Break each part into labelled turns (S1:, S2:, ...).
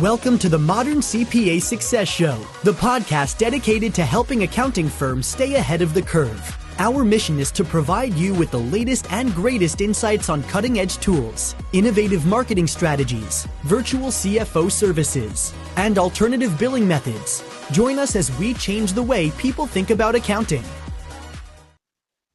S1: Welcome to the Modern CPA Success Show, the podcast dedicated to helping accounting firms stay ahead of the curve. Our mission is to provide you with the latest and greatest insights on cutting-edge tools, innovative marketing strategies, virtual CFO services, and alternative billing methods. Join us as we change the way people think about accounting.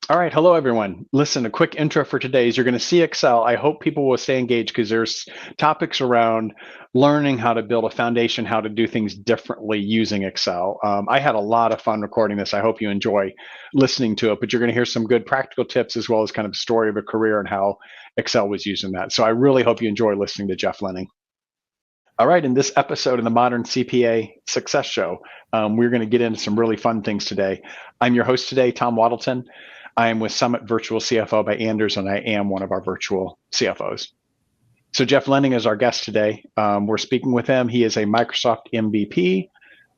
S2: All right. Hello, everyone. Listen, a quick intro for today is you're going to see Excel. I hope people will stay engaged because there's topics around learning how to build a foundation, how to do things differently using Excel. I had a lot of fun recording this. I hope you enjoy listening to it, but you're going to hear some good practical tips as well as kind of story of a career and how Excel was using that. So I really hope you enjoy listening to Jeff Lenning. All right, in this episode of the Modern CPA Success Show, we're going to get into some really fun things today. I'm your host today, Tom Waddleton. I am with Summit Virtual CFO by Anders, and I am one of our virtual CFOs. So Jeff Lenning is our guest today. We're speaking with him. He is a Microsoft MVP,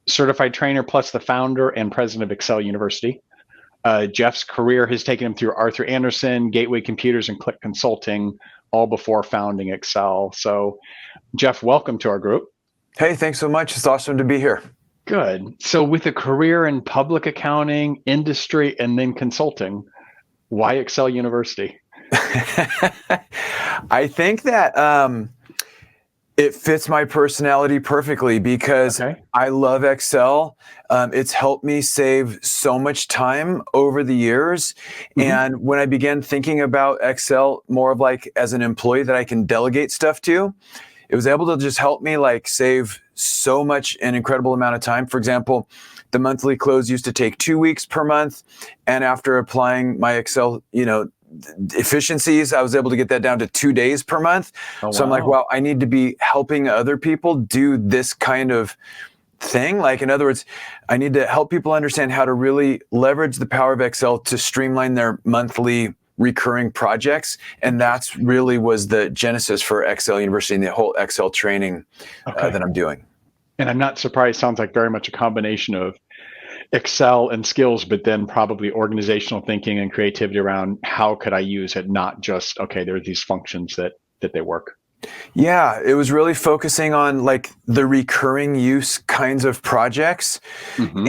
S2: certified trainer, plus the founder and president of Excel University. Jeff's career has taken him through Arthur Andersen, Gateway Computers, and Click Consulting, all before founding Excel. So Jeff, welcome to our group.
S3: Hey, thanks so much. It's awesome to be here.
S2: Good. So with a career in public accounting, industry, and then consulting, why Excel University?
S3: I think that it fits my personality perfectly because I love Excel. It's helped me save so much time over the years. Mm-hmm. And when I began thinking about Excel more of like as an employee that I can delegate stuff to, it was able to just help me like save so much, an incredible amount of time. For example, the monthly close used to take 2 weeks per month. And after applying my Excel, efficiencies, I was able to get that down to 2 days per month. Oh, wow. So I'm like, wow, I need to be helping other people do this kind of thing. Like, in other words, I need to help people understand how to really leverage the power of Excel to streamline their monthly recurring projects. And that's really was the genesis for Excel University and the whole Excel training that I'm doing.
S2: And I'm not surprised. Sounds like very much a combination of Excel and skills, but then probably organizational thinking and creativity around how could I use it, not just, there are these functions that they work.
S3: Yeah, it was really focusing on like the recurring use kinds of projects. Mm-hmm.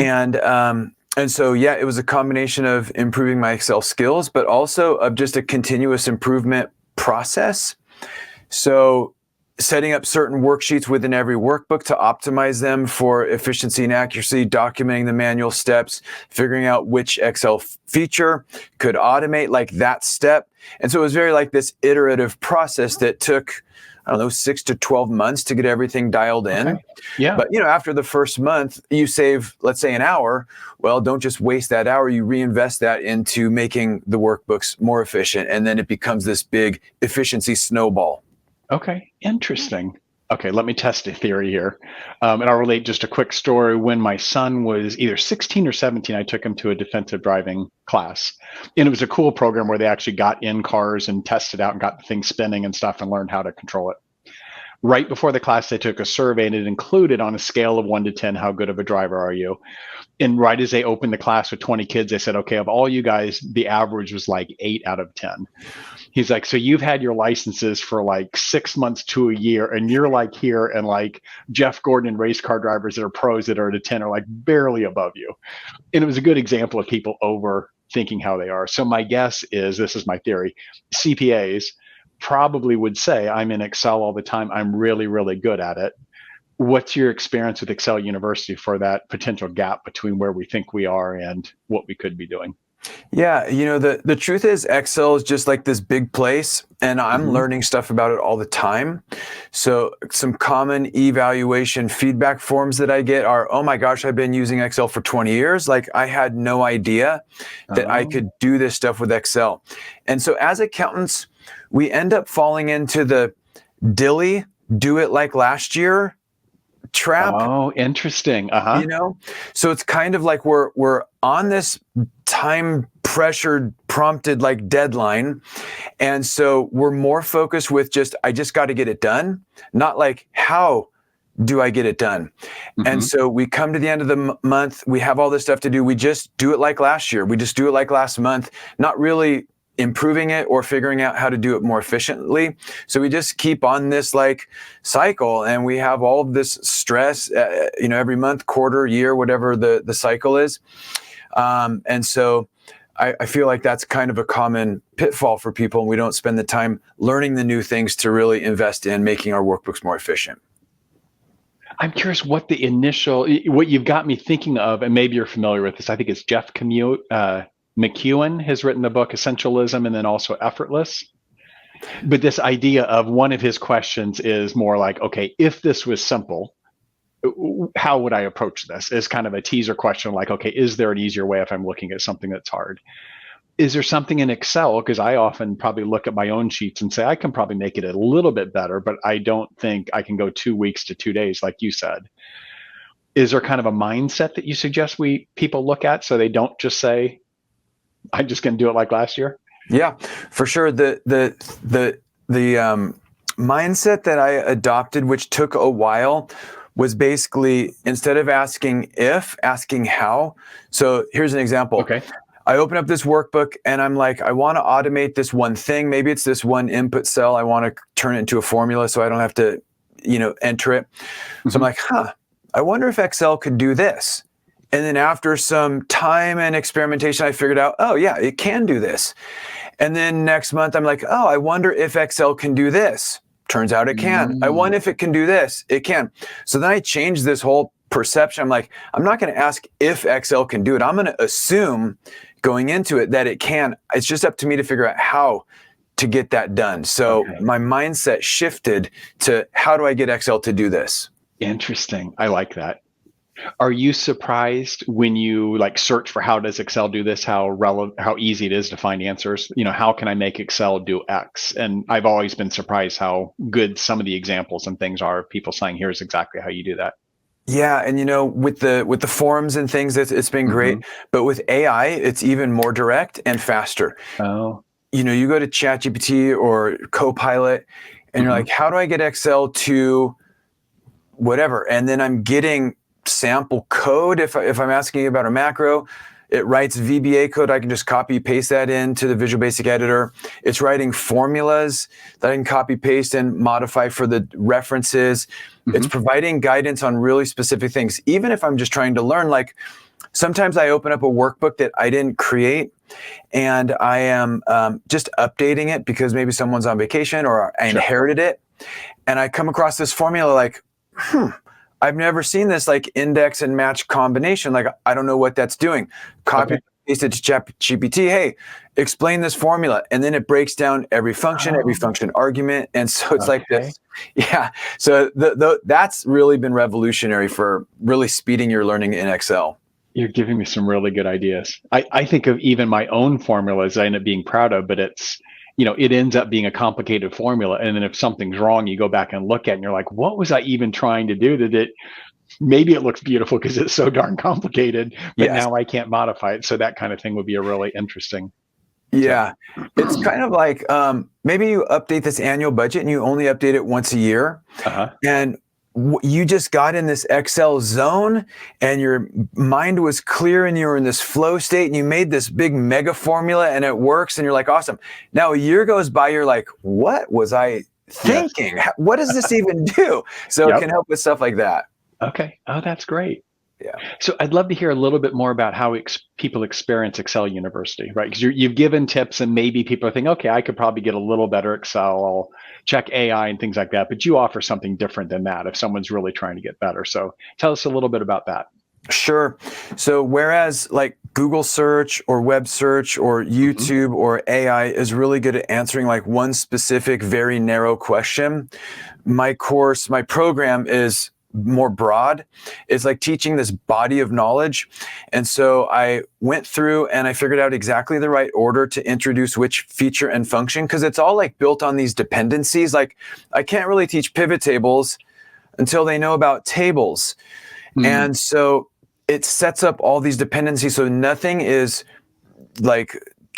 S3: And so, it was a combination of improving my Excel skills, but also of just a continuous improvement process. So setting up certain worksheets within every workbook to optimize them for efficiency and accuracy, documenting the manual steps, figuring out which Excel feature could automate like that step. And so it was very like this iterative process that took 6 to 12 months to get everything dialed in. Okay. Yeah. But, after the first month, you save, let's say, an hour. Well, don't just waste that hour. You reinvest that into making the workbooks more efficient. And then it becomes this big efficiency snowball.
S2: Okay. Interesting. Okay. Let me test a theory here. And I'll relate just a quick story. When my son was either 16 or 17, I took him to a defensive driving class. And it was a cool program where they actually got in cars and tested out and got the thing spinning and stuff and learned how to control it. Right before the class, they took a survey and it included on a scale of 1 to 10, how good of a driver are you? And right as they opened the class with 20 kids, they said, okay, of all you guys, the average was like 8 out of 10. He's like, so you've had your licenses for like 6 months to a year, and you're like here, and like Jeff Gordon and race car drivers that are pros that are at a 10 are like barely above you. And it was a good example of people overthinking how they are. So my guess is, this is my theory, CPAs probably would say, I'm in Excel all the time. I'm really, really good at it. What's your experience with Excel University for that potential gap between where we think we are and what we could be doing?
S3: Yeah, the truth is Excel is just like this big place, and I'm learning stuff about it all the time. So some common evaluation feedback forms that I get are, oh my gosh, I've been using Excel for 20 years. Like I had no idea that I could do this stuff with Excel. And so as accountants, we end up falling into the do it like last year trap.
S2: Oh, interesting.
S3: So it's kind of like we're on this time pressured, prompted like deadline. And so we're more focused with I just got to get it done, not like how do I get it done? Mm-hmm. And so we come to the end of the month, we have all this stuff to do. We just do it like last year. We just do it like last month, not really improving it or figuring out how to do it more efficiently. So we just keep on this like cycle, and we have all of this stress, every month, quarter, year, whatever the cycle is. And so I feel like that's kind of a common pitfall for people, and we don't spend the time learning the new things to really invest in making our workbooks more efficient.
S2: I'm curious what what you've got me thinking of, and maybe you're familiar with this. I think it's Jeff McEwen has written the book Essentialism and then also Effortless. But this idea of one of his questions is more like, okay, if this was simple, how would I approach this? Is kind of a teaser question like, okay, is there an easier way if I'm looking at something that's hard? Is there something in Excel? Because I often probably look at my own sheets and say, I can probably make it a little bit better, but I don't think I can go 2 weeks to 2 days, like you said. Is there kind of a mindset that you suggest people look at so they don't just say, I'm just going to do it like last year?
S3: Yeah, for sure. The mindset that I adopted, which took a while, was basically instead of asking if, asking how. So here's an example. Okay. I open up this workbook and I'm like, I want to automate this one thing. Maybe it's this one input cell. I want to turn it into a formula so I don't have to, enter it. Mm-hmm. So I'm like, I wonder if Excel could do this. And then after some time and experimentation, I figured out, oh yeah, it can do this. And then next month, I'm like, oh, I wonder if Excel can do this. Turns out it can. I wonder if it can do this. It can. So then I changed this whole perception. I'm like, I'm not going to ask if Excel can do it. I'm going to assume going into it that it can. It's just up to me to figure out how to get that done. So my mindset shifted to how do I get Excel to do this?
S2: Interesting. I like that. Are you surprised when you search for how does Excel do this, how easy it is to find answers? How can I make Excel do X? And I've always been surprised how good some of the examples and things are. People saying, here's exactly how you do that.
S3: Yeah, and with the forums and things, it's been great. But with AI, it's even more direct and faster.
S2: Oh.
S3: You go to ChatGPT or Copilot, and you're like, how do I get Excel to whatever? And then I'm getting sample code. If I'm asking about a macro, it writes VBA code. I can just copy paste that into the Visual Basic Editor. It's writing formulas that I can copy paste and modify for the references. It's providing guidance on really specific things. Even if I'm just trying to learn, sometimes I open up a workbook that I didn't create and I am just updating it because maybe someone's on vacation or I inherited it. And I come across this formula I've never seen this index and match combination. I don't know what that's doing. Copy paste it to ChatGPT. Hey, explain this formula. And then it breaks down every function argument. And so it's like this. Yeah. So that's really been revolutionary for really speeding your learning in Excel.
S2: You're giving me some really good ideas. I think of even my own formulas I end up being proud of, but it's, it ends up being a complicated formula. And then if something's wrong, you go back and look at it and you're like, what was I even trying to do? Maybe it looks beautiful because it's so darn complicated, but now I can't modify it. So that kind of thing would be a really interesting.
S3: Yeah. It's kind of like, maybe you update this annual budget and you only update it once a year. And you just got in this Excel zone and your mind was clear and you were in this flow state and you made this big mega formula and it works and you're like, awesome. Now a year goes by, you're like, what was I thinking? What does this even do? So it can help with stuff like that.
S2: Okay. Oh, that's great.
S3: Yeah.
S2: So I'd love to hear a little bit more about how people experience Excel University, right? Because you've given tips and maybe people are thinking, okay, I could probably get a little better Excel. I'll check AI and things like that. But you offer something different than that if someone's really trying to get better. So tell us a little bit about that.
S3: Sure. So whereas Google search or web search or YouTube or AI is really good at answering one specific, very narrow question, my program is more broad. It's teaching this body of knowledge. And so I went through and I figured out exactly the right order to introduce which feature and function, because it's all built on these dependencies. I can't really teach pivot tables until they know about tables. And so it sets up all these dependencies. So nothing is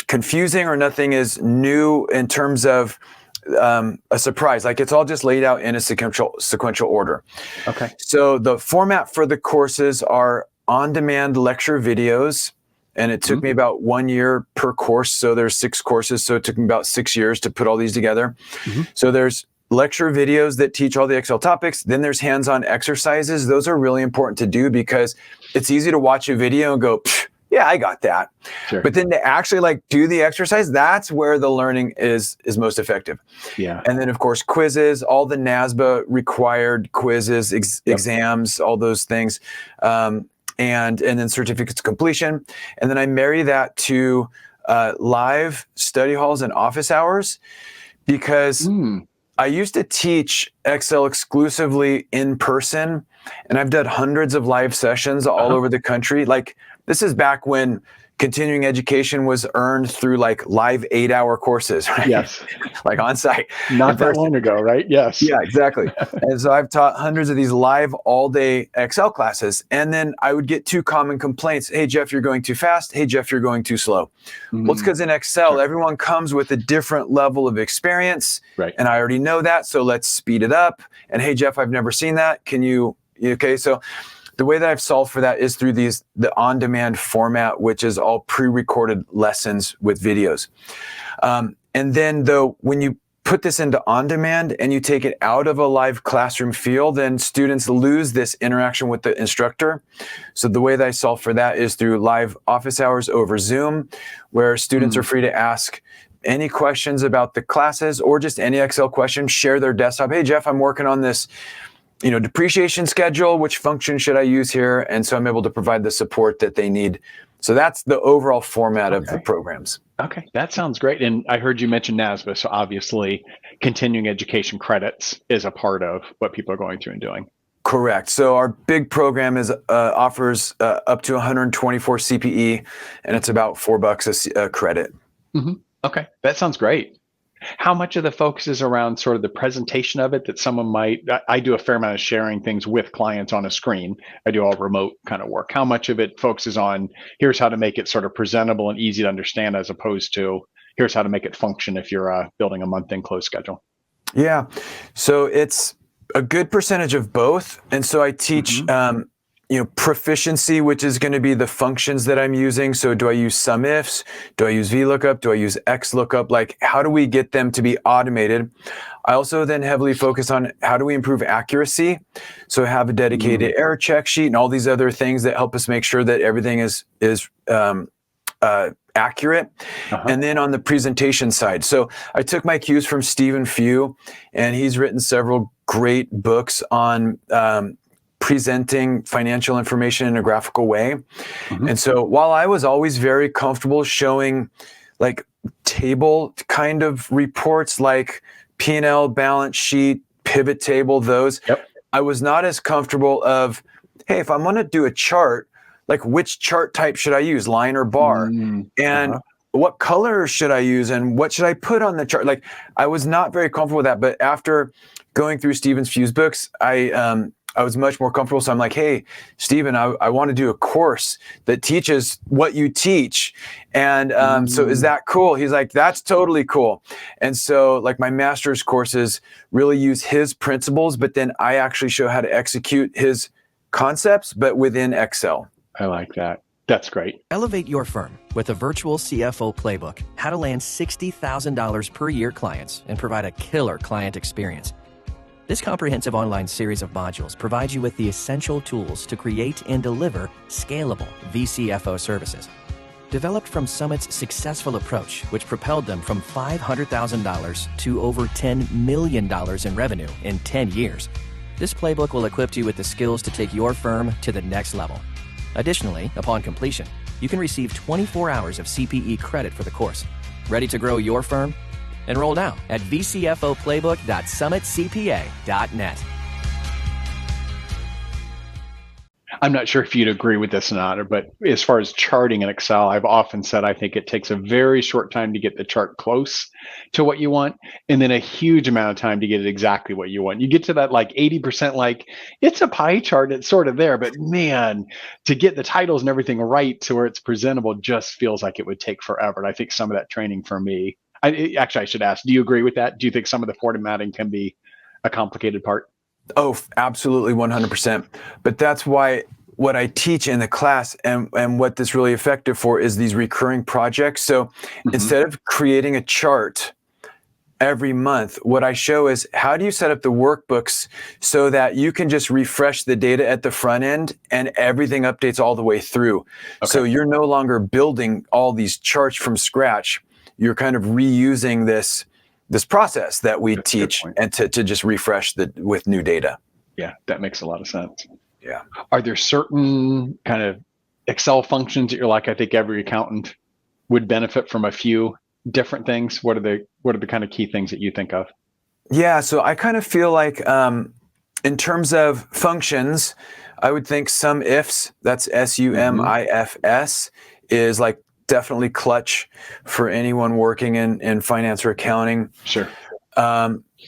S3: confusing or nothing is new in terms of a surprise. It's all just laid out in a sequential order. Okay. So the format for the courses are on-demand lecture videos and it took me about 1 year per course. So there's 6 courses. So it took me about 6 years to put all these together. So there's lecture videos that teach all the Excel topics. Then there's hands-on exercises. Those are really important to do because it's easy to watch a video and go, yeah, I got that.
S2: Sure.
S3: But then to actually like do the exercise, that's where the learning is most effective.
S2: Yeah.
S3: And then of course, quizzes, all the NASBA required quizzes, exams, all those things. And then certificates of completion. And then I marry that to live study halls and office hours because I used to teach Excel exclusively in person, and I've done hundreds of live sessions all over the country. Like this is back when continuing education was earned through like live 8-hour courses, right?
S2: Yes.
S3: Like on site.
S2: Not that long ago, right? Yes.
S3: Yeah, exactly. And so I've taught hundreds of these live all-day Excel classes. And then I would get 2 common complaints. Hey, Jeff, you're going too fast. Hey, Jeff, you're going too slow. Well, it's because in Excel, everyone comes with a different level of experience.
S2: Right.
S3: And I already know that. So let's speed it up. And hey, Jeff, I've never seen that. Can you, okay? So the way that I've solved for that is through the on-demand format, which is all pre-recorded lessons with videos. And then though, when you put this into on-demand and you take it out of a live classroom feel, then students lose this interaction with the instructor. So the way that I solve for that is through live office hours over Zoom, where students are free to ask any questions about the classes or just any Excel questions, share their desktop. Hey, Jeff, I'm working on this depreciation schedule, which function should I use here? And so I'm able to provide the support that they need. So that's the overall format of the programs.
S2: Okay, that sounds great. And I heard you mention NASBA. So obviously continuing education credits is a part of what people are going through and doing.
S3: Correct. So our big program offers up to 124 CPE, and it's about $4 a credit.
S2: Okay, that sounds great. How much of the focus is around sort of the presentation of it that someone might, I do a fair amount of sharing things with clients on a screen. I do all remote kind of work. How much of it focuses on here's how to make it sort of presentable and easy to understand as opposed to here's how to make it function if you're building a month-end close schedule? Yeah.
S3: So it's a good percentage of both. And so I teach, proficiency, which is going to be the functions that I'm using. So do I use sum ifs? Do I use VLOOKUP? Do I use XLOOKUP? Like, how do we get them to be automated? I also then heavily focus on how do we improve accuracy? So have a dedicated error check sheet and all these other things that help us make sure that everything is accurate. And then on the presentation side, so I took my cues from Stephen Few, and he's written several great books on presenting financial information in a graphical way. And so while I was always very comfortable showing like table kind of reports like P&L, balance sheet, pivot table, those, I was not as comfortable of, hey, if I'm going to do a chart, like which chart type should I use, line or bar? And what color should I use and what should I put on the chart? Like I was not very comfortable with that. But after going through Stephen Few's books, I was much more comfortable. So I'm like, hey, Stephen, I want to do a course that teaches what you teach. And so is that cool? He's like, that's totally cool. And so like my master's courses really use his principles, but then I actually show how to execute his concepts, but within Excel.
S2: I like that. That's great.
S1: Elevate your firm with a virtual CFO playbook, how to land $60,000 per year clients and provide a killer client experience. This comprehensive online series of modules provides you with the essential tools to create and deliver scalable VCFO services. Developed from Summit's successful approach, which propelled them from $500,000 to over $10 million in revenue in 10 years, this playbook will equip you with the skills to take your firm to the next level. Additionally, upon completion, you can receive 24 hours of CPE credit for the course. Ready to grow your firm? Enroll now at vcfoplaybook.summitcpa.net.
S2: I'm not sure if you'd agree with this or not, but as far as charting in Excel, I've often said I think it takes a very short time to get the chart close to what you want, and then a huge amount of time to get it exactly what you want. You get to that like 80%, like it's a pie chart, it's sort of there, but man, to get the titles and everything right to where it's presentable just feels like it would take forever. And I think some of that training for me, I should ask, do you agree with that? Do you think some of the formatting can be a complicated part?
S3: Oh, absolutely, 100%. But that's why what I teach in the class and what this really effective for is these recurring projects. So instead of creating a chart every month, what I show is how do you set up the workbooks so that you can just refresh the data at the front end and everything updates all the way through. Okay. So you're no longer building all these charts from scratch. You're kind of reusing this process that we teach and to just refresh with new data.
S2: Yeah, that makes a lot of sense.
S3: Yeah.
S2: Are there certain kind of Excel functions that you're like, I think every accountant would benefit from a few different things? What are the kind of key things that you think of?
S3: Yeah, so I kind of feel like in terms of functions, I would think sum ifs, that's SUMIFS, is like definitely clutch for anyone working in finance or accounting.
S2: Sure.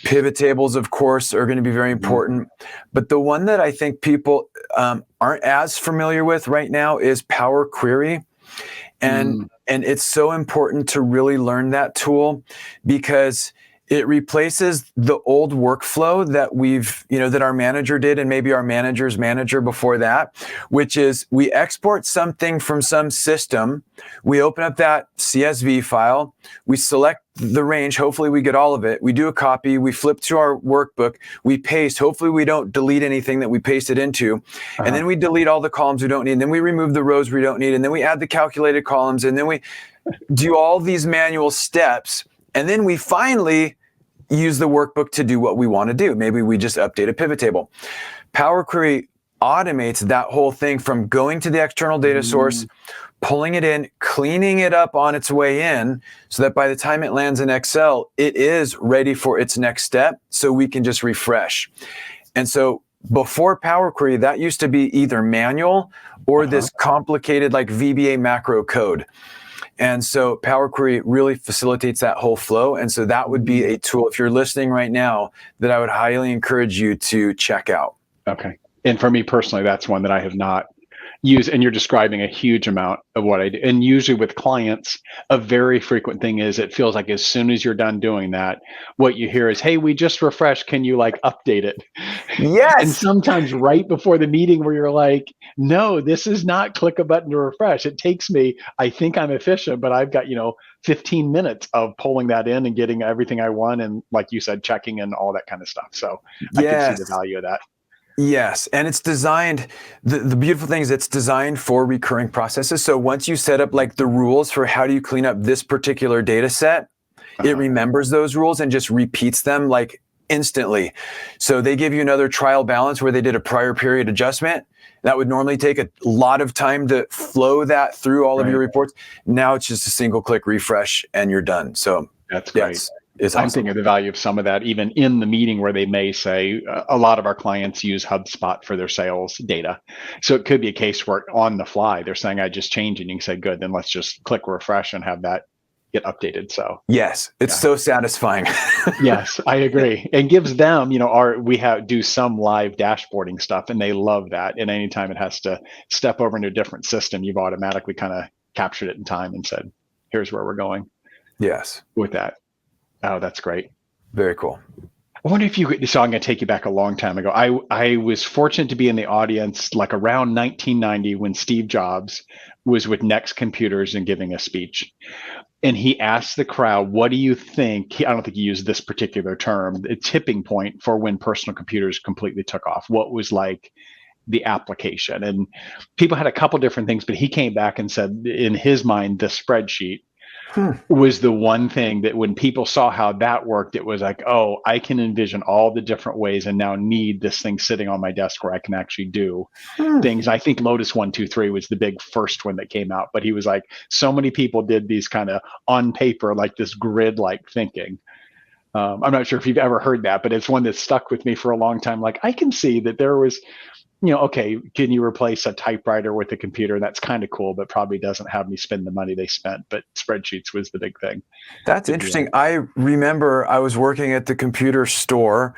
S3: Pivot tables, of course, are going to be very important. But the one that I think people aren't as familiar with right now is Power Query. And it's so important to really learn that tool because it replaces the old workflow that that our manager did and maybe our manager's manager before that, which is we export something from some system, we open up that CSV file, we select the range, hopefully we get all of it, we do a copy, we flip to our workbook, we paste, hopefully we don't delete anything that we pasted into, and then we delete all the columns we don't need, and then we remove the rows we don't need, and then we add the calculated columns, and then we do all these manual steps, and then we finally use the workbook to do what we want to do. Maybe we just update a pivot table. Power Query automates that whole thing from going to the external data source, pulling it in, cleaning it up on its way in, so that by the time it lands in Excel, it is ready for its next step, so we can just refresh. And so before Power Query, that used to be either manual or this complicated like VBA macro code. And so Power Query really facilitates that whole flow. And so that would be a tool, if you're listening right now, that I would highly encourage you to check out.
S2: Okay. And for me personally, that's one that I have not used. And you're describing a huge amount of what I do. And usually with clients, a very frequent thing is it feels like as soon as you're done doing that, what you hear is, hey, we just refreshed. Can you like update it?
S3: Yes.
S2: And sometimes right before the meeting where you're like, no, this is not click a button to refresh. It takes me, I think I'm efficient, but I've got, 15 minutes of pulling that in and getting everything I want. And like you said, checking and all that kind of stuff. So I can see the value of that.
S3: Yes. And it's designed, the beautiful thing is it's designed for recurring processes. So once you set up like the rules for how do you clean up this particular data set, it remembers those rules and just repeats them like instantly. So they give you another trial balance where they did a prior period adjustment. That would normally take a lot of time to flow that through all of your reports. Now it's just a single click refresh and you're done. So
S2: that's great.
S3: It's
S2: I'm
S3: awesome.
S2: thinking of the value of some of that, even in the meeting where they may say a lot of our clients use HubSpot for their sales data. So it could be a case where on the fly, they're saying, I just changed it. And you can say, good, then let's just click refresh and have that get updated. So
S3: yes, it's so satisfying.
S2: Yes, I agree. And gives them, do some live dashboarding stuff and they love that. And anytime it has to step over into a different system, you've automatically kind of captured it in time and said, here's where we're going.
S3: Yes.
S2: With that. Oh, that's great.
S3: Very cool.
S2: I wonder if so I'm going to take you back a long time ago. I was fortunate to be in the audience like around 1990 when Steve Jobs was with Next Computers and giving a speech. And he asked the crowd, what do you think? I don't think he used this particular term, the tipping point for when personal computers completely took off. What was like the application? And people had a couple different things, but he came back and said, in his mind, the spreadsheet was the one thing that when people saw how that worked, it was like, oh, I can envision all the different ways and now need this thing sitting on my desk where I can actually do things. I think Lotus 1-2-3 was the big first one that came out, but he was like, so many people did these kind of on paper, like this grid-like thinking. I'm not sure if you've ever heard that, but it's one that stuck with me for a long time. Like I can see that there was, okay, can you replace a typewriter with a computer? That's kind of cool, but probably doesn't have me spend the money they spent. But spreadsheets was the big thing.
S3: That's interesting. I remember I was working at the computer store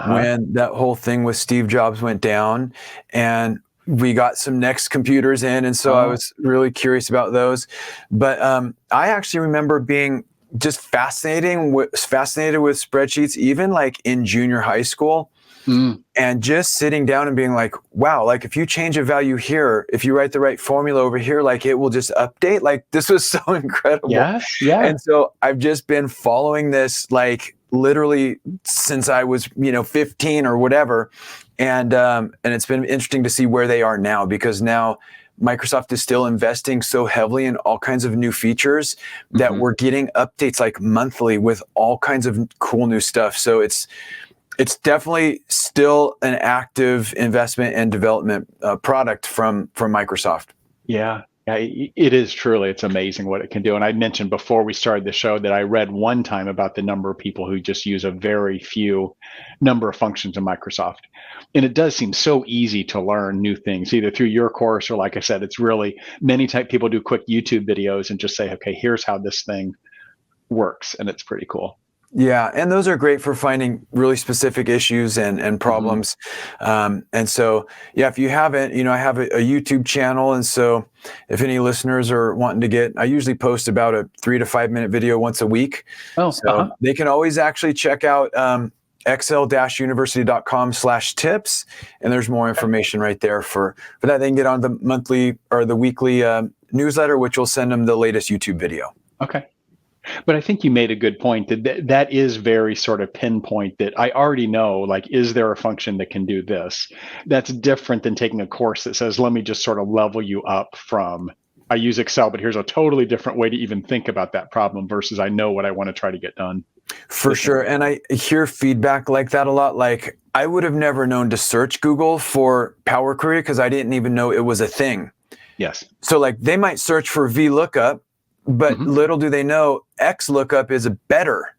S3: when that whole thing with Steve Jobs went down, and we got some Next computers in. And so I was really curious about those. But I actually remember being just fascinated with spreadsheets, even like in junior high school. And just sitting down and being like, wow, like if you change a value here, if you write the right formula over here, like it will just update. Like this was so incredible.
S2: Yes, yeah.
S3: And so I've just been following this like literally since I was, 15 or whatever. And it's been interesting to see where they are now, because now Microsoft is still investing so heavily in all kinds of new features that we're getting updates like monthly with all kinds of cool new stuff. So it's definitely still an active investment and development product from Microsoft.
S2: Yeah, it is truly. It's amazing what it can do. And I mentioned before we started the show that I read one time about the number of people who just use a very few number of functions in Microsoft. And it does seem so easy to learn new things, either through your course or, like I said, it's really many type people do quick YouTube videos and just say, okay, here's how this thing works. And it's pretty cool.
S3: Yeah, and those are great for finding really specific issues and problems. And so, yeah, if you haven't, I have a YouTube channel. And so if any listeners are wanting to I usually post about a 3 to 5 minute video once a week. So they can always actually check out xl-university.com/tips. And there's more information right there for that. They can get on the monthly or the weekly newsletter, which will send them the latest YouTube video.
S2: Okay. But I think you made a good point that is very sort of pinpoint that I already know, like, is there a function that can do this? That's different than taking a course that says, let me just sort of level you up from, I use Excel, but here's a totally different way to even think about that problem versus I know what I want to try to get done.
S3: For sure. And I hear feedback like that a lot. Like I would have never known to search Google for Power Query because I didn't even know it was a thing.
S2: Yes.
S3: So like they might search for VLOOKUP, but little do they know XLOOKUP is better.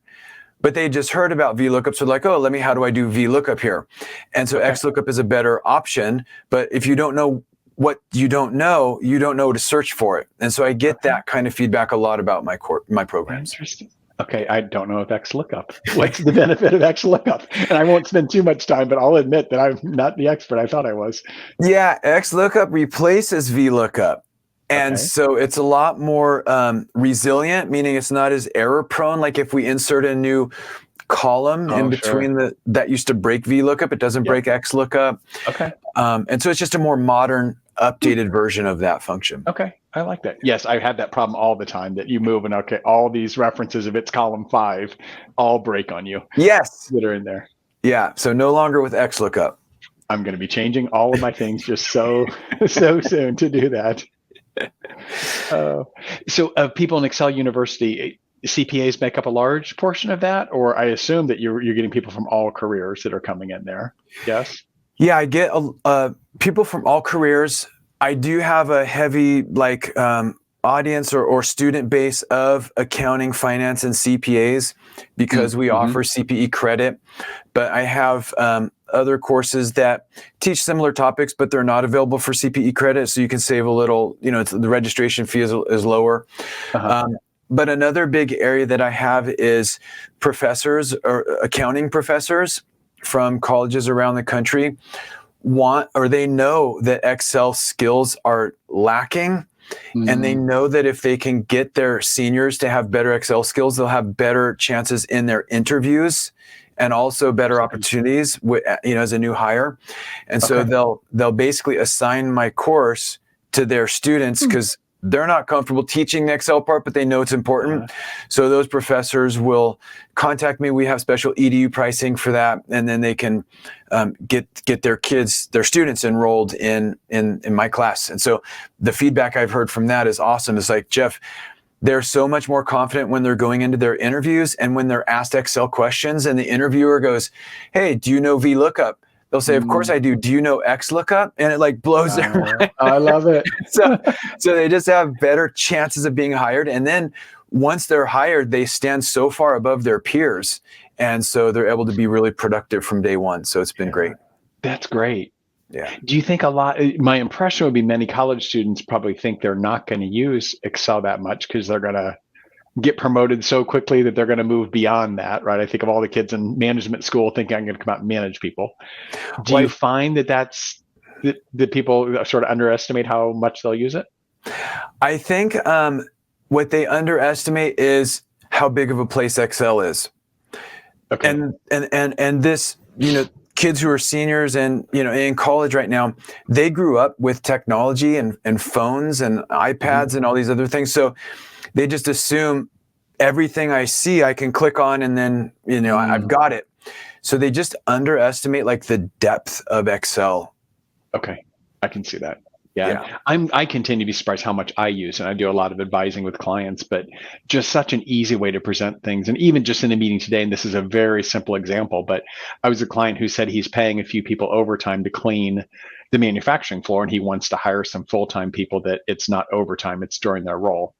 S3: But they just heard about VLOOKUP, so like, oh, how do I do VLOOKUP here? And so XLOOKUP is a better option. But if you don't know what you don't know to search for it. And so I get that kind of feedback a lot about my programs.
S2: Interesting. Okay, I don't know if XLOOKUP. What's the benefit of XLOOKUP? And I won't spend too much time, but I'll admit that I'm not the expert I thought I was.
S3: Yeah, XLOOKUP replaces VLOOKUP. And so it's a lot more resilient, meaning it's not as error prone. Like if we insert a new column in between that used to break VLOOKUP, it doesn't break XLOOKUP.
S2: Okay.
S3: And so it's just a more modern, updated version of that function.
S2: Okay. I like that. Yes, I had that problem all the time that you move and all these references, if it's column 5, all break on you.
S3: Yes.
S2: That are in there.
S3: Yeah. So no longer with XLOOKUP.
S2: I'm going to be changing all of my things just so soon to do that. So people in Excel University, CPAs make up a large portion of that, or I assume that you're getting people from all careers that are coming in there. Yes. Yeah,
S3: I get people from all careers. I do have a heavy audience or student base of accounting, finance, and CPAs because we offer CPE credit. But I have other courses that teach similar topics, but they're not available for CPE credit. So you can save a little, the registration fee is lower. But another big area that I have is professors or accounting professors from colleges around the country they know that Excel skills are lacking. And they know that if they can get their seniors to have better Excel skills, they'll have better chances in their interviews and also better opportunities as a new hire. And so they'll basically assign my course to their students because they're not comfortable teaching the Excel part, but they know it's important. So those professors will contact me. We have special EDU pricing for that. And then they can get their students enrolled in my class. And so the feedback I've heard from that is awesome. It's like, Jeff, they're so much more confident when they're going into their interviews and when they're asked Excel questions and the interviewer goes, hey, do you know VLOOKUP? They'll say, of course I do. Do you know XLOOKUP? And it blows their mind.
S2: I love it.
S3: So they just have better chances of being hired. And then once they're hired, they stand so far above their peers. And so they're able to be really productive from day one. So it's been great.
S2: That's great.
S3: Yeah.
S2: Do you think my impression would be many college students probably think they're not going to use Excel that much because they're going to get promoted so quickly that they're going to move beyond that, right? I think of all the kids in management school thinking I'm going to come out and manage people. Do you find that people sort of underestimate how much they'll use it?
S3: I think what they underestimate is how big of a place Excel is. Okay. And this, kids who are seniors and, in college right now, they grew up with technology and phones and iPads and all these other things. So they just assume everything I see, I can click on and then, I've got it. So they just underestimate like the depth of Excel.
S2: Okay. I can see that. Yeah. I continue to be surprised how much I use, and I do a lot of advising with clients, but just such an easy way to present things. And even just in a meeting today, and this is a very simple example, but I was a client who said he's paying a few people overtime to clean the manufacturing floor, and he wants to hire some full-time people that it's not overtime, it's during their role.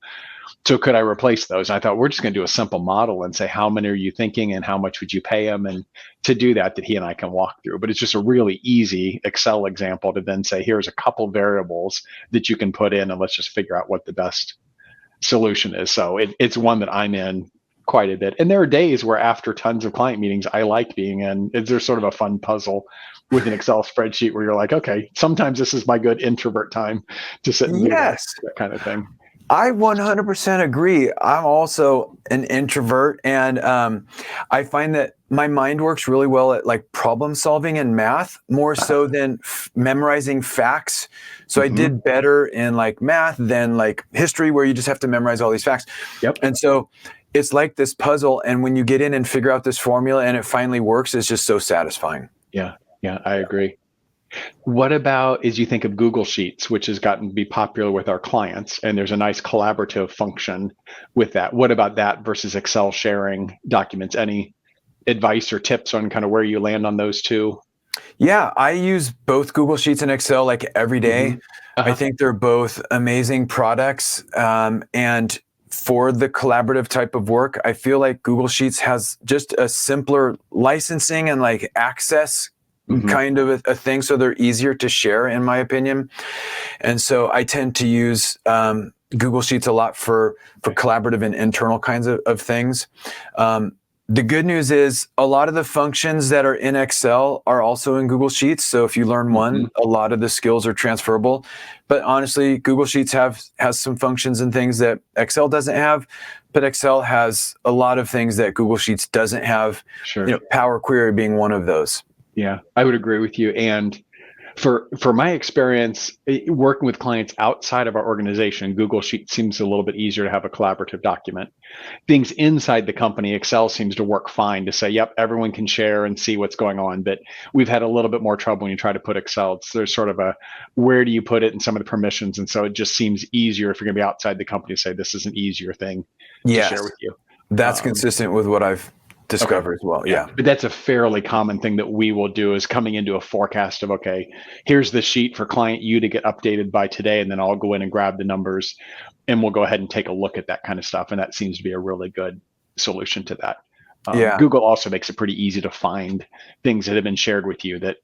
S2: So could I replace those? I thought we're just going to do a simple model and say, how many are you thinking and how much would you pay them? And to do that he and I can walk through. But it's just a really easy Excel example to then say, here's a couple variables that you can put in and let's just figure out what the best solution is. So it's one that I'm in quite a bit. And there are days where after tons of client meetings, I like being in. There's sort of a fun puzzle with an Excel spreadsheet where you're like, okay, sometimes this is my good introvert time to sit and do that kind of thing.
S3: I 100% agree. I'm also an introvert, and I find that my mind works really well at like problem solving and math more so than memorizing facts. So I did better in like math than like history, where you just have to memorize all these facts.
S2: Yep.
S3: And so it's like this puzzle, and when you get in and figure out this formula and it finally works, it's just so satisfying.
S2: Yeah, I agree. What about as you think of Google Sheets, which has gotten to be popular with our clients, and there's a nice collaborative function with that. What about that versus Excel sharing documents? Any advice or tips on kind of where you land on those two?
S3: Yeah, I use both Google Sheets and Excel like every day. I think they're both amazing products. And for the collaborative type of work, I feel like Google Sheets has just a simpler licensing and like access kind of a thing, so they're easier to share, in my opinion. And so I tend to use Google Sheets a lot for collaborative and internal kinds of things. The good news is a lot of the functions that are in Excel are also in Google Sheets. So if you learn one, a lot of the skills are transferable. But honestly, Google Sheets has some functions and things that Excel doesn't have, but Excel has a lot of things that Google Sheets doesn't have.
S2: Sure.
S3: Power Query being one of those.
S2: Yeah, I would agree with you. And for my experience working with clients outside of our organization, Google Sheets seems a little bit easier to have a collaborative document. Things inside the company, Excel seems to work fine to say, yep, everyone can share and see what's going on. But we've had a little bit more trouble when you try to put Excel. There's sort of a, where do you put it and some of the permissions? And so it just seems easier if you're going to be outside the company to say, this is an easier thing to share with you.
S3: That's consistent with what I've discover as well. Yeah.
S2: But that's a fairly common thing that we will do, is coming into a forecast of, okay, here's the sheet for client U to get updated by today. And then I'll go in and grab the numbers and we'll go ahead and take a look at that kind of stuff. And that seems to be a really good solution to that. Google also makes it pretty easy to find things that have been shared with you that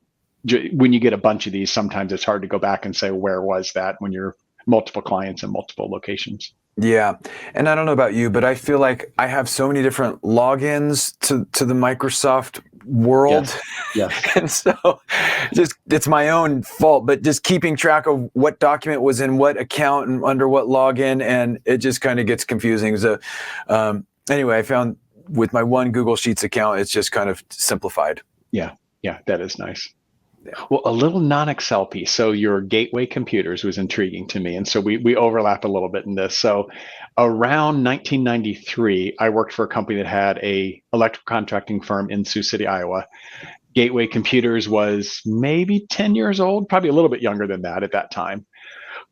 S2: when you get a bunch of these, sometimes it's hard to go back and say, where was that when you're multiple clients and multiple locations.
S3: Yeah. And I don't know about you, but I feel like I have so many different logins to the Microsoft world.
S2: Yes.
S3: And so it's my own fault, but just keeping track of what document was in what account and under what login, and it just kind of gets confusing. So anyway, I found with my one Google Sheets account, it's just kind of simplified.
S2: Yeah, that is nice. Well, a little non-Excel piece. So your gateway computers was intriguing to me. And so we overlap a little bit in this. So around 1993, I worked for a company that had a electrical contracting firm in Sioux City, Iowa. Gateway Computers was maybe 10 years old, probably a little bit younger than that at that time.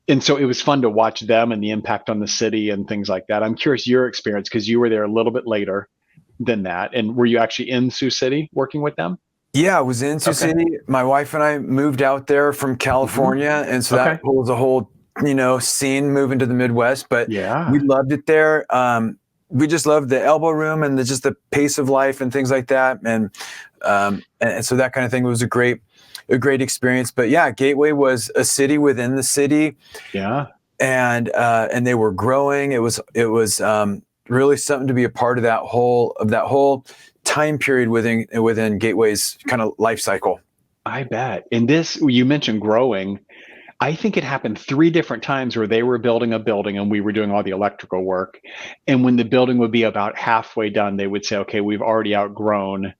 S2: And so it was fun to watch them and the impact on the city and things like that. I'm curious your experience, because you were there a little bit later than that. And were you actually in Sioux City working with them?
S3: Yeah, I was in Sioux City. My wife and I moved out there from California. And so that was a whole, scene moving to the Midwest, but we loved it there. We just loved the elbow room and just the pace of life and things like that. And so that kind of thing was a great experience. But yeah, Gateway was a city within the city. Yeah. And they were growing. It was really something to be a part of that whole time period within Gateway's kind of life cycle.
S2: I bet. And this, you mentioned growing. I think it happened 3 different times where they were building a building and we were doing all the electrical work. And when the building would be about halfway done, they would say, okay, we've already outgrown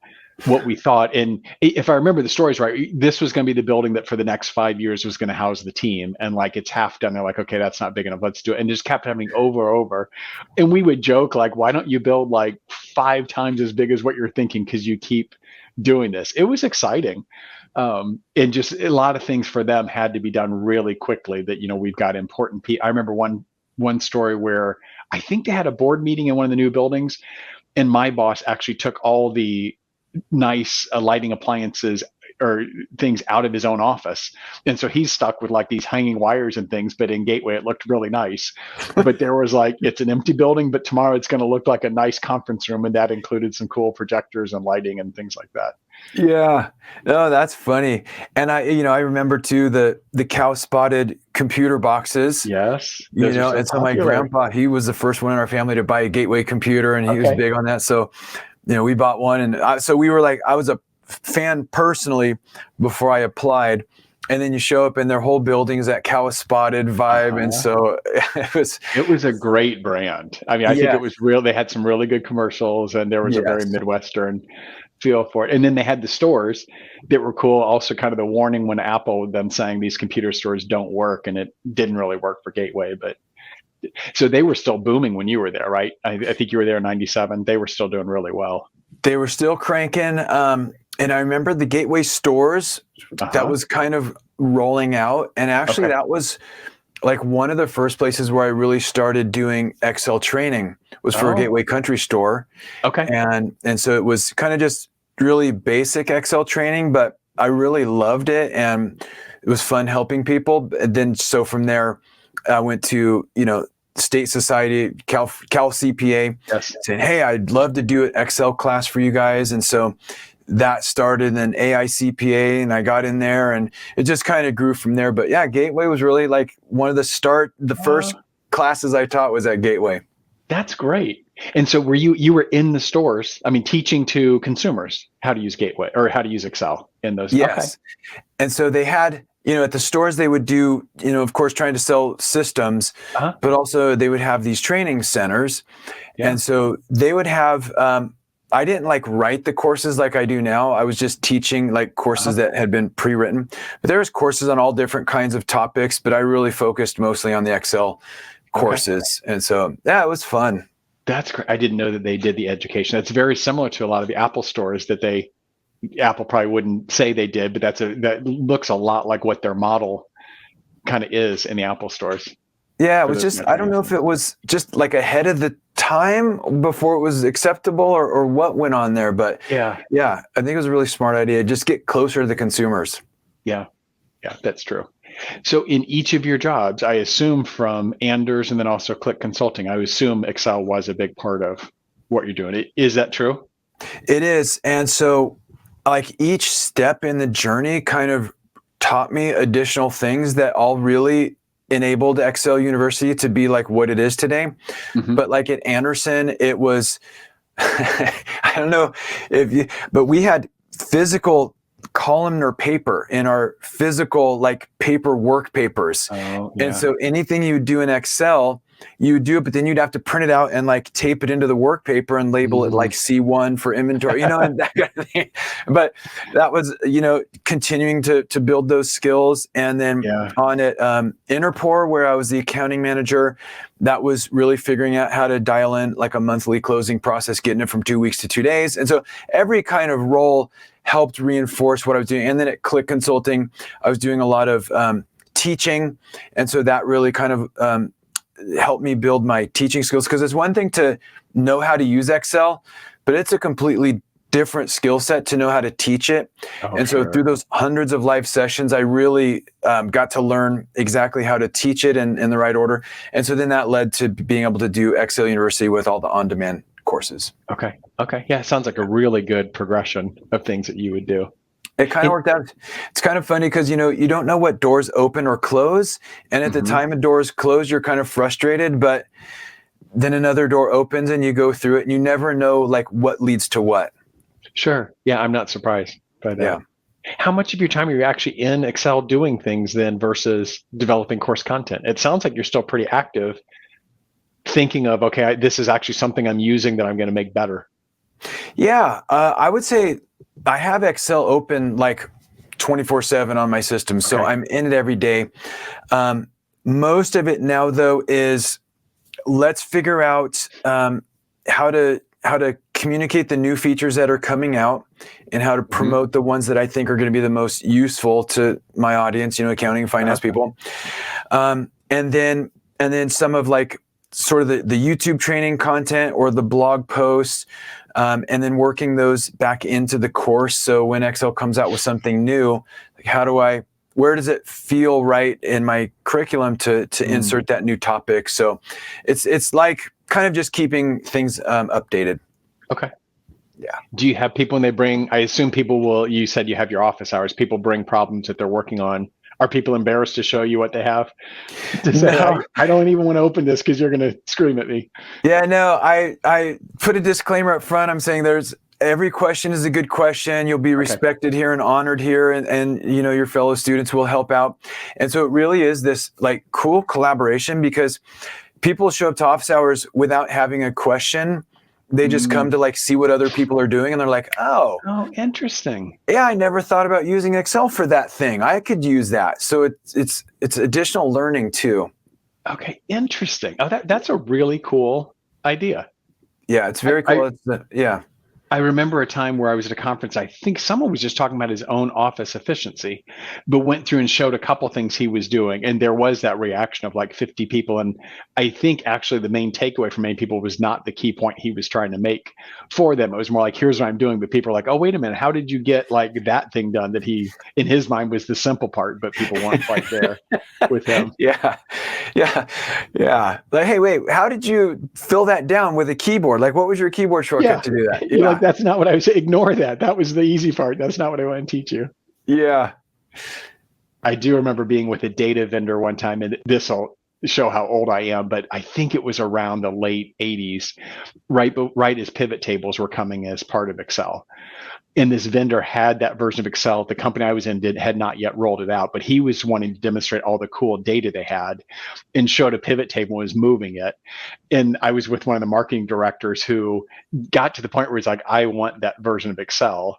S2: what we thought. And if I remember the stories right, this was going to be the building that for the next 5 years was going to house the team. And like, it's half done. They're like, okay, that's not big enough. Let's do it. And just kept happening over. And we would joke like, why don't you build like 5 times as big as what you're thinking? Because you keep doing this. It was exciting. And just a lot of things for them had to be done really quickly that, we've got important I remember one story where I think they had a board meeting in one of the new buildings, and my boss actually took all the nice lighting appliances or things out of his own office. And so he's stuck with like these hanging wires and things, but in Gateway, it looked really nice. But there was like, it's an empty building, but tomorrow it's going to look like a nice conference room. And that included some cool projectors and lighting and things like that.
S3: Yeah, no, that's funny. And I remember too, the cow spotted computer boxes.
S2: Yes.
S3: And so my grandpa, he was the first one in our family to buy a Gateway computer, and he was big on that. So, we bought one, and so we were like, I was a fan personally before I applied, and then you show up and their whole building is that cow spotted vibe. And so it
S2: was a great brand. I mean, I think it was real. They had some really good commercials, and there was a very Midwestern feel for it. And then they had the stores that were cool. Also kind of the warning when Apple, them saying these computer stores don't work, and it didn't really work for Gateway, but so they were still booming when you were there, right? I think you were there in 97. They were still doing really well.
S3: They were still cranking. And I remember the Gateway stores that was kind of rolling out. And actually that was like one of the first places where I really started doing Excel training was for a Gateway Country store. Okay. And so it was kind of just really basic Excel training, but I really loved it. And it was fun helping people. And then, so from there, I went to, State Society, Cal CPA, saying, hey, I'd love to do an Excel class for you guys. And so that started, and then AI CPA, and I got in there, and it just kind of grew from there. But yeah, Gateway was really like one of the first classes I taught was at Gateway.
S2: That's great. And so you were in the stores, I mean, teaching to consumers how to use Gateway or how to use Excel in those.
S3: Yes. Okay. And so they had, at the stores they would do, of course, trying to sell systems, but also they would have these training centers. Yeah. And so they would have, I didn't like write the courses like I do now. I was just teaching like courses that had been pre-written, but there was courses on all different kinds of topics, but I really focused mostly on the Excel courses. Okay. And so, yeah, it was fun.
S2: That's great. I didn't know that they did the education. That's very similar to a lot of the Apple stores that Apple probably wouldn't say they did, but that looks a lot like what their model kind of is in the Apple stores.
S3: Yeah, it was just, I don't know if it was just like ahead of the time before it was acceptable or what went on there, but yeah, I think it was a really smart idea. Just get closer to the consumers.
S2: Yeah, that's true. So in each of your jobs, I assume from Anders and then also Click Consulting, I assume Excel was a big part of what you're doing. Is that true?
S3: It is. And so like each step in the journey kind of taught me additional things that all really enabled Excel University to be like what it is today. Mm-hmm. But like at Anderson, it was, I don't know but we had physical columnar paper in our physical like paper work papers. And so anything you do in Excel, you do it, but then you'd have to print it out and like tape it into the work paper and label it like C1 for inventory, and that kind of thing. But that was, continuing to build those skills. And then on at Interpor, where I was the accounting manager, that was really figuring out how to dial in like a monthly closing process, getting it from 2 weeks to 2 days. And so every kind of role helped reinforce what I was doing. And then at Click Consulting, I was doing a lot of teaching. And so that really kind of helped me build my teaching skills, because it's one thing to know how to use Excel, but it's a completely different skill set to know how to teach it. And so through those hundreds of live sessions, I really got to learn exactly how to teach it in the right order. And so then that led to being able to do Excel University with all the on-demand courses.
S2: Okay. Yeah, it sounds like a really good progression of things that you would do.
S3: It kind of worked out. It's kind of funny because, you don't know what doors open or close. And at the time a door is closed, you're kind of frustrated, but then another door opens and you go through it and you never know like what leads to what.
S2: Sure. Yeah, I'm not surprised by that. Yeah. How much of your time are you actually in Excel doing things then versus developing course content? It sounds like you're still pretty active thinking of, okay, this is actually something I'm using that I'm going to make better.
S3: Yeah, I would say I have Excel open like 24/7 on my system. So I'm in it every day. Most of it now though is let's figure out how to communicate the new features that are coming out and how to promote the ones that I think are going to be the most useful to my audience, accounting and finance people. And then some of like sort of the YouTube training content or the blog posts, and then working those back into the course. So when Excel comes out with something new, like where does it feel right in my curriculum to insert that new topic? So it's like kind of just keeping things updated.
S2: Okay.
S3: Yeah.
S2: Do you have people when they bring, I assume you said you have your office hours, people bring problems that they're working on. Are people embarrassed to show you what they have? To say, I don't even want to open this because you're going to scream at me.
S3: Yeah, no, I put a disclaimer up front. I'm saying every question is a good question. You'll be respected here and honored here, and your fellow students will help out. And so it really is this like cool collaboration because people show up to office hours without having a question. They just come to like see what other people are doing, and they're like, oh,
S2: interesting.
S3: Yeah, I never thought about using Excel for that thing. I could use that. So it's additional learning too.
S2: Okay, interesting. Oh, that's a really cool idea.
S3: Yeah, it's very cool.
S2: I remember a time where I was at a conference. I think someone was just talking about his own office efficiency, but went through and showed a couple things he was doing. And there was that reaction of like 50 people. And I think actually the main takeaway for many people was not the key point he was trying to make for them. It was more like, here's what I'm doing. But people are like, oh, wait a minute. How did you get like that thing done that he, in his mind, was the simple part, but people weren't quite there with him.
S3: Yeah. Like, hey, wait, how did you fill that down with a keyboard? Like, what was your keyboard shortcut to do that?
S2: You're like, that's not what I was. Ignore that. That was the easy part. That's not what I want to teach you.
S3: Yeah.
S2: I do remember being with a data vendor one time, and this will show how old I am, but I think it was around the late 80s, right as pivot tables were coming as part of Excel. And this vendor had that version of Excel. The company I was in had not yet rolled it out, but he was wanting to demonstrate all the cool data they had and showed a pivot table and was moving it. And I was with one of the marketing directors who got to the point where he's like, I want that version of Excel.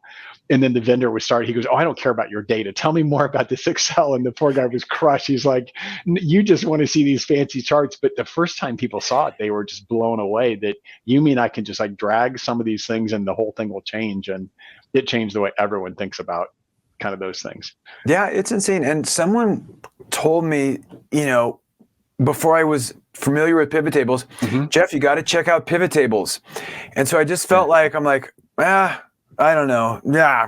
S2: And then the vendor he goes, oh, I don't care about your data. Tell me more about this Excel. And the poor guy was crushed. He's like, you just want to see these fancy charts. But the first time people saw it, they were just blown away that you mean I can just like drag some of these things and the whole thing will change. And it changed the way everyone thinks about kind of those things.
S3: Yeah, it's insane. And someone told me, before I was familiar with pivot tables, Jeff, you got to check out pivot tables. And so I just felt like, I don't know. Yeah.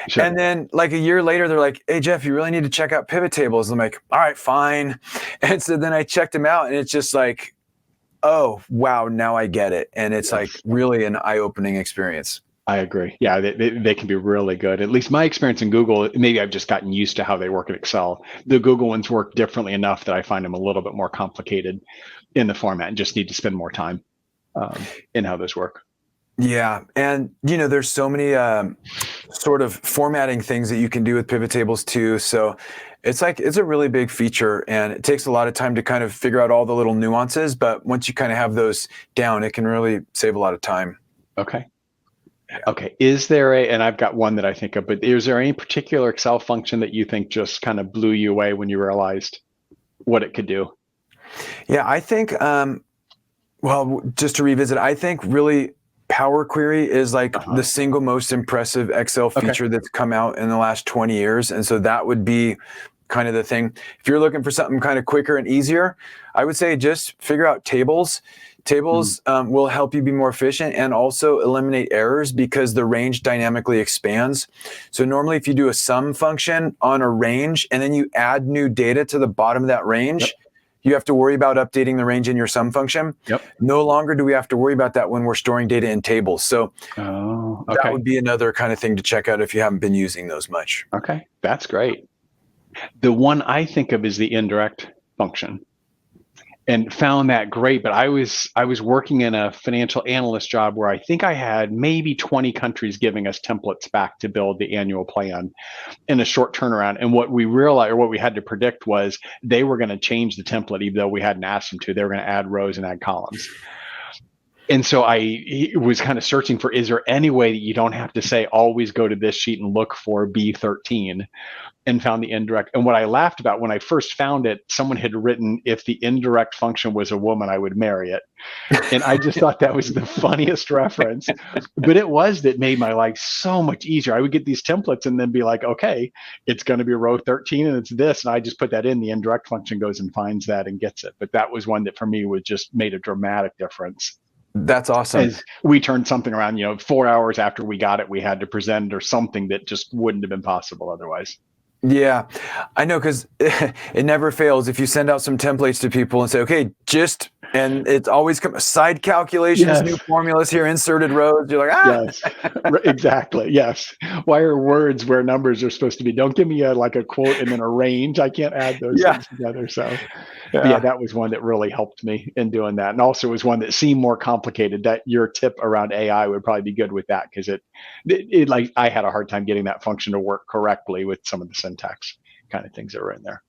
S3: Sure. And then like a year later, they're like, hey, Jeff, you really need to check out pivot tables. I'm like, all right, fine. And so then I checked them out and it's just like, oh, wow, now I get it. And it's like really an eye-opening experience.
S2: I agree. Yeah, they can be really good. At least my experience in Google, maybe I've just gotten used to how they work in Excel. The Google ones work differently enough that I find them a little bit more complicated in the format and just need to spend more time in how those work.
S3: Yeah. And, there's so many sort of formatting things that you can do with pivot tables too. So it's a really big feature and it takes a lot of time to kind of figure out all the little nuances. But once you kind of have those down, it can really save a lot of time.
S2: Okay. Is there and I've got one that I think of, but is there any particular Excel function that you think just kind of blew you away when you realized what it could do?
S3: Yeah, I think, just to revisit, I think really Power Query is like the single most impressive Excel feature that's come out in the last 20 years. And so that would be kind of the thing. If you're looking for something kind of quicker and easier, I would say just figure out tables. Tables will help you be more efficient and also eliminate errors because the range dynamically expands. So normally if you do a sum function on a range and then you add new data to the bottom of that range, you have to worry about updating the range in your sum function. No longer do we have to worry about that when we're storing data in tables. So that would be another kind of thing to check out if you haven't been using those much.
S2: Okay, that's great. The one I think of is the indirect function. And found that great, but I was working in a financial analyst job where I think I had maybe 20 countries giving us templates back to build the annual plan in a short turnaround. And what we realized, or what we had to predict, was they were going to change the template, even though we hadn't asked them to. They were going to add rows and add columns. And so I was kind of searching for, is there any way that you don't have to say, always go to this sheet and look for B13, and found the indirect. And what I laughed about when I first found it, someone had written, if the indirect function was a woman, I would marry it. And I just thought that was the funniest reference. But it was that made my life so much easier. I would get these templates and then be like, okay, it's going to be row 13 and it's this. And I just put that in. The indirect function goes and finds that and gets it. But that was one that for me was just made a dramatic difference.
S3: That's awesome.
S2: As we turned something around, 4 hours after we got it, we had to present or something that just wouldn't have been possible otherwise.
S3: Yeah, I know, because it never fails. If you send out some templates to people and say, okay, and it's always side calculations, yes, new formulas here, inserted rows. You're like,
S2: Yes, exactly. Yes. Why are words where numbers are supposed to be? Don't give me a quote and then a range. I can't add those things together. So yeah, that was one that really helped me in doing that. And also was one that seemed more complicated. That your tip around AI would probably be good with that, because it I had a hard time getting that function to work correctly with some of the syntax kind of things that were in there.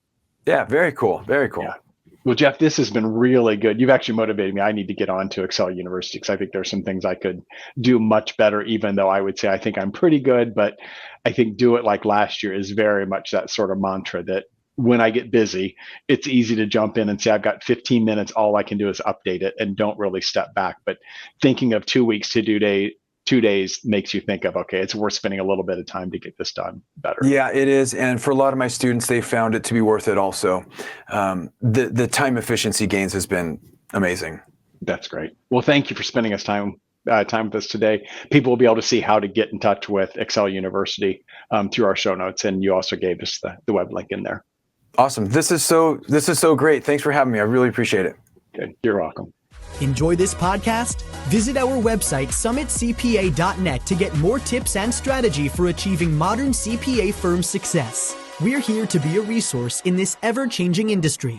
S3: Yeah, very cool. Very cool.
S2: Yeah. Well, Jeff, this has been really good. You've actually motivated me. I need to get on to Excel University, because I think there's some things I could do much better, even though I would say I think I'm pretty good. But I think do it like last year is very much that sort of mantra that when I get busy, it's easy to jump in and say, I've got 15 minutes. All I can do is update it and don't really step back. But thinking of 2 weeks to do 2 days makes you think of, okay, it's worth spending a little bit of time to get this done better.
S3: Yeah, it is. And for a lot of my students, they found it to be worth it also. The time efficiency gains has been amazing.
S2: That's great. Well, thank you for spending time with us today. People will be able to see how to get in touch with Excel University through our show notes. And you also gave us the web link in there.
S3: Awesome. This is so great. Thanks for having me. I really appreciate it.
S2: Good. You're welcome.
S1: Enjoy this podcast? Visit our website, summitcpa.net, to get more tips and strategy for achieving modern CPA firm success. We're here to be a resource in this ever-changing industry.